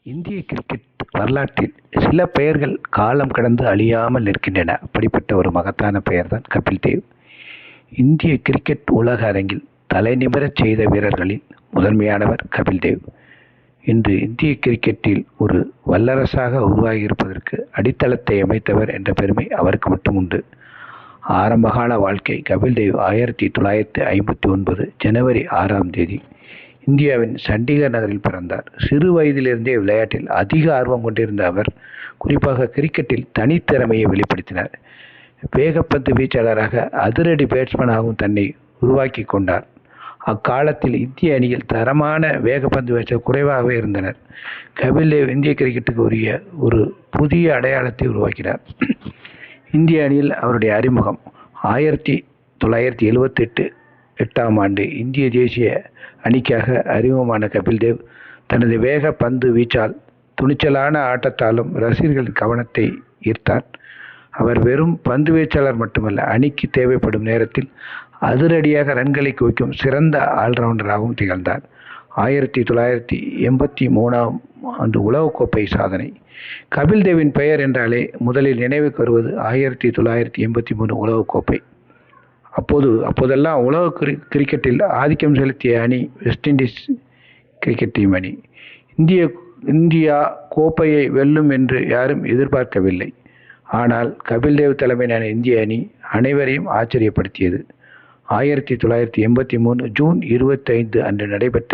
இந்திய கிரிக்கெட் வரலாற்றில் சில பெயர்கள் காலம் கடந்து அழியாமல் நிற்கின்றன. அப்படிப்பட்ட ஒரு மகத்தான பெயர்தான் கபில் தேவ். இந்திய கிரிக்கெட் உலக அரங்கில் தலைநிமிரச் செய்த வீரர்களில் முதன்மையானவர் கபில் தேவ். இன்று இந்திய கிரிக்கெட்டில் ஒரு வல்லரசாக உருவாகியிருப்பதற்கு அடித்தளத்தை அமைத்தவர் என்ற பெருமை அவருக்கு மட்டும் உண்டு. ஆரம்பகால வாழ்க்கை கபில் தேவ் 1959 ஜனவரி 6 இந்தியாவின் சண்டிகர் நகரில் பிறந்தார். சிறு வயதிலிருந்தே விளையாட்டில் அதிக ஆர்வம் கொண்டிருந்த அவர் குறிப்பாக கிரிக்கெட்டில் தனித்திறமையை வெளிப்படுத்தினார். வேகப்பந்து வீச்சாளராக அதிரடி பேட்ஸ்மேனாகவும் தன்னை உருவாக்கி கொண்டார். அக்காலத்தில் இந்திய அணியில் தரமான வேகப்பந்து வீச்சர் குறைவாகவே இருந்தனர். கபில் தேவ் இந்திய கிரிக்கெட்டுக்கு உரிய ஒரு புதிய அடையாளத்தை உருவாக்கினார். இந்திய அணியில் அவருடைய அறிமுகம் 1978 இந்திய தேசிய அணிக்காக அறிமுகமான கபில் தேவ் தனது வேக பந்து வீச்சால் துணிச்சலான ஆட்டத்தாலும் ரசிகர்களின் கவனத்தை ஈர்த்தார். அவர் வெறும் பந்து வீச்சாளர் மட்டுமல்ல, அணிக்கு தேவைப்படும் நேரத்தில் அதிரடியாக ரன்களை குவிக்கும் சிறந்த ஆல்ரவுண்டராகவும் திகழ்ந்தார். 1983 உலகக்கோப்பை சாதனை. கபில் தேவின் பெயர் என்றாலே முதலில் நினைவுக்கு வருவது 1983 உலகக்கோப்பை. அப்போதெல்லாம் உலக கிரிக்கெட்டில் ஆதிக்கம் செலுத்திய அணி வெஸ்ட் இண்டீஸ் கிரிக்கெட் டீம் அணி. இந்தியா கோப்பையை வெல்லும் என்று யாரும் எதிர்பார்க்கவில்லை. ஆனால் கபில் தேவ் தலைமையிலான இந்திய அணி அனைவரையும் ஆச்சரியப்படுத்தியது. 1983 ஜூன் 25 அன்று நடைபெற்ற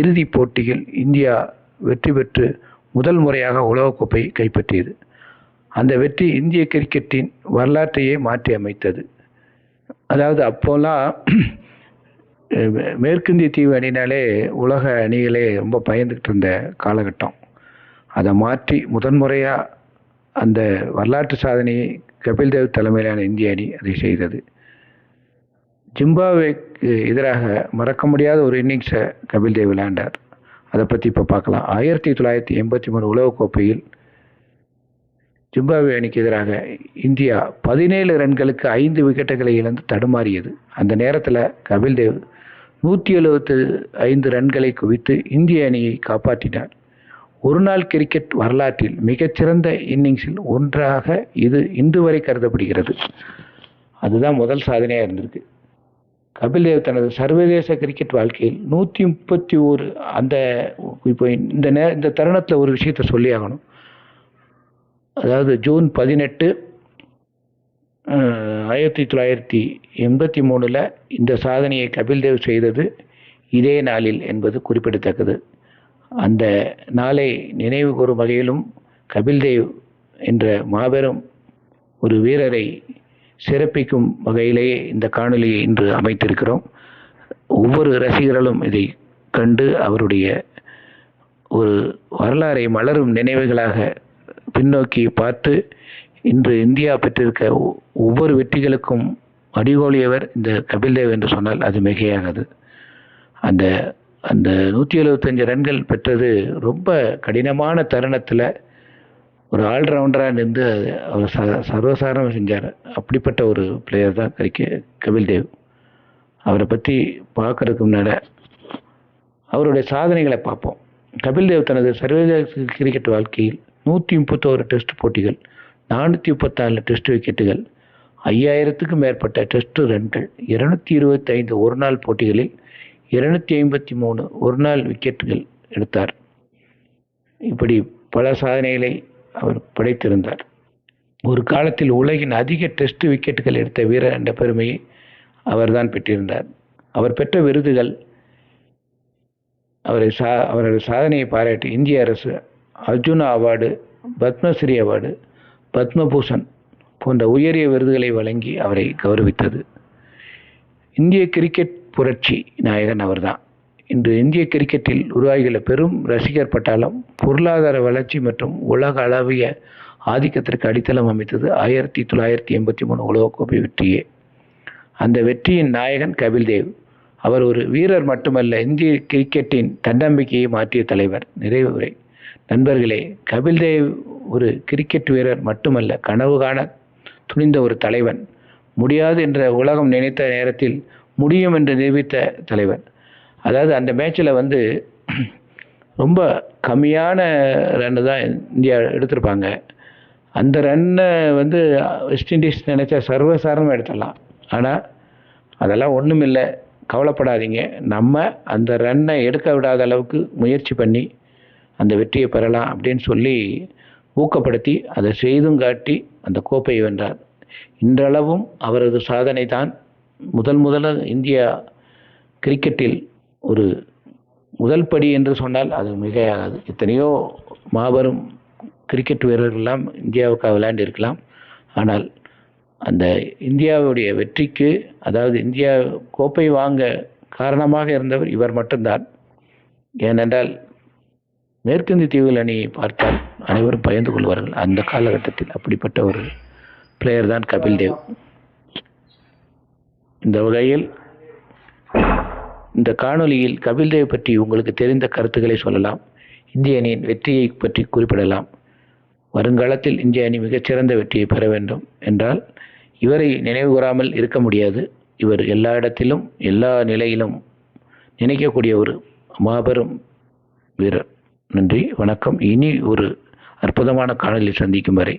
இறுதிப் போட்டியில் இந்தியா வெற்றி பெற்று முதல் முறையாக உலகக்கோப்பை கைப்பற்றியது. அந்த வெற்றி இந்திய கிரிக்கெட்டின் வரலாற்றையே மாற்றி அமைத்தது. அதாவது அப்போல்லாம் மேற்கிந்திய தீவு அணினாலே உலக அணிகளே ரொம்ப பயந்துக்கிட்டு இருந்த காலகட்டம். அதை மாற்றி முதன்முறையாக அந்த வரலாற்று சாதனையை கபில் தேவ் தலைமையிலான இந்திய அணி அதை செய்தது. ஜிம்பாப்வேக்கு எதிராக மறக்க முடியாத ஒரு இன்னிங்ஸை கபில் தேவ் விளையாண்டார். அதை பற்றி இப்போ பார்க்கலாம். 1983 உலகக்கோப்பையில் ஜிம்பாப்வே அணிக்கு எதிராக இந்தியா 17 ரன்களுக்கு 5 விக்கெட்டுகளை இழந்து தடுமாறியது. அந்த நேரத்தில் கபில் தேவ் 175 ரன்களை குவித்து இந்திய அணியை காப்பாற்றினார். ஒருநாள் கிரிக்கெட் வரலாற்றில் மிகச்சிறந்த இன்னிங்ஸில் ஒன்றாக இது இன்று வரை கருதப்படுகிறது. அதுதான் முதல் சாதனையாக இருந்திருக்கு. கபில் தேவ் தனது சர்வதேச கிரிக்கெட் வாழ்க்கையில் 131 இப்போ இந்த தருணத்தில் ஒரு விஷயத்தை சொல்லி ஆகணும். அதாவது ஜூன் 18 1983 இந்த சாதனையை கபில் தேவ் செய்தது இதே நாளில் என்பது குறிப்பிடத்தக்கது. அந்த நாளை நினைவு கூறும் வகையிலும் கபில் தேவ் என்ற மாபெரும் ஒரு வீரரை சிறப்பிக்கும் வகையிலேயே இந்த காணொலியை இன்று அமைத்திருக்கிறோம். ஒவ்வொரு ரசிகர்களும் இதை கண்டு அவருடைய ஒரு வரலாறை மலரும் நினைவுகளாக பின்னோக்கி பார்த்து இன்று இந்தியா பெற்றிருக்க ஒவ்வொரு வெற்றிகளுக்கும் அடிகோலியவர் இந்த கபில் தேவ் என்று சொன்னால் அது மிகையாகாது. அந்த 175 ரன்கள் பெற்றது ரொம்ப கடினமான தருணத்தில் ஒரு ஆல்ரவுண்டராக நின்று அவர் சர்வசாதாரணமாக செஞ்சார். அப்படிப்பட்ட ஒரு பிளேயர் தான் கபில் தேவ். அவரை பற்றி பார்க்கறதுக்கு முன்னாடி அவருடைய சாதனைகளை பார்ப்போம். கபில் தேவ் தனது சர்வதேச கிரிக்கெட் வாழ்க்கையில் 131 டெஸ்ட் போட்டிகள், 434 டெஸ்ட் விக்கெட்டுகள், 5000க்கும் மேற்பட்ட டெஸ்ட் ரன்கள், 225 ஒருநாள் போட்டிகளில் 253 ஒருநாள் விக்கெட்டுகள் எடுத்தார். இப்படி பல சாதனைகளை அவர் படைத்திருந்தார். ஒரு காலத்தில் உலகின் அதிக டெஸ்ட் விக்கெட்டுகள் எடுத்த வீரர் என்ற பெருமையை அவர்தான் பெற்றிருந்தார். அவர் பெற்ற விருதுகள் அவரது சாதனையை பாராட்டி இந்திய அரசு அர்ஜுனா அவார்டு, பத்மஸ்ரீ அவார்டு, பத்மபூஷன் போன்ற உயரிய விருதுகளை வழங்கி அவரை கௌரவித்தது. இந்திய கிரிக்கெட் புரட்சி நாயகன் அவர்தான். இன்று இந்திய கிரிக்கெட்டில் உருவாகியுள்ள பெரும் ரசிகர் பட்டாளம் பொருளாதார வளர்ச்சி மற்றும் உலக அளவிய ஆதிக்கத்திற்கு அடித்தளம் அமைத்தது 1983 உலகக்கோப்பை வெற்றியே. அந்த வெற்றியின் நாயகன் கபில் தேவ். அவர் ஒரு வீரர் மட்டுமல்ல, இந்திய கிரிக்கெட்டின் தன்னம்பிக்கையை மாற்றிய தலைவர். நிறைவு உரை. நண்பர்களே, கபில் தேவ் ஒரு கிரிக்கெட் வீரர் மட்டுமல்ல, கனவு காண துணிந்த ஒரு தலைவன். முடியாது என்ற உலகம் நினைத்த நேரத்தில் முடியும் என்று நிரூபித்த தலைவர். அதாவது அந்த மேட்சில் ரொம்ப கம்மியான ரன்னு தான் இந்தியா எடுத்திருப்பாங்க. அந்த ரன்னை வந்து வெஸ்ட் இண்டீஸ் நினச்சா சர்வசாதாரணமாக எடுத்துடலாம். ஆனால் அதெல்லாம் ஒன்றும் இல்லை, கவலைப்படாதீங்க, நம்ம அந்த ரன்னை எடுக்க விடாத அளவுக்கு முயற்சி பண்ணி அந்த வெற்றியை பெறலாம் அப்படின்னு சொல்லி ஊக்கப்படுத்தி அதை செய்தும் காட்டி அந்த கோப்பையை வென்றார். இன்றளவும் அவரது சாதனை தான் முதல்ல இந்தியா கிரிக்கெட்டில் ஒரு முதல் படி என்று சொன்னால் அது மிகையாகாது. எத்தனையோ மாபெரும் கிரிக்கெட் வீரர்கள்லாம் இந்தியாவுக்காக விளையாண்டு இருக்கலாம். ஆனால் அந்த இந்தியாவுடைய வெற்றிக்கு, அதாவது இந்தியா கோப்பை வாங்க காரணமாக இருந்தவர் இவர் மட்டும்தான். ஏனென்றால் மேற்கிந்திய தீவுகள் அணியை பார்த்தால் அனைவரும் பயந்து கொள்வார்கள். அந்த காலகட்டத்தில் அப்படிப்பட்ட ஒரு பிளேயர் தான் கபில் தேவ். இந்த வகையில் இந்த காணொலியில் கபில் தேவ் பற்றி உங்களுக்கு தெரிந்த கருத்துக்களை சொல்லலாம். இந்திய அணியின் வெற்றியை பற்றி குறிப்பிடலாம். வருங்காலத்தில் இந்திய அணி மிகச்சிறந்த வெற்றியை பெற வேண்டும் என்றால் இவரை நினைவு கூறாமல் இருக்க முடியாது. இவர் எல்லா இடத்திலும் எல்லா நிலையிலும் நினைக்கக்கூடிய ஒரு மாபெரும் வீரர். நன்றி, வணக்கம். இனி ஒரு அற்புதமான காணொலியில் சந்திக்கும் வரை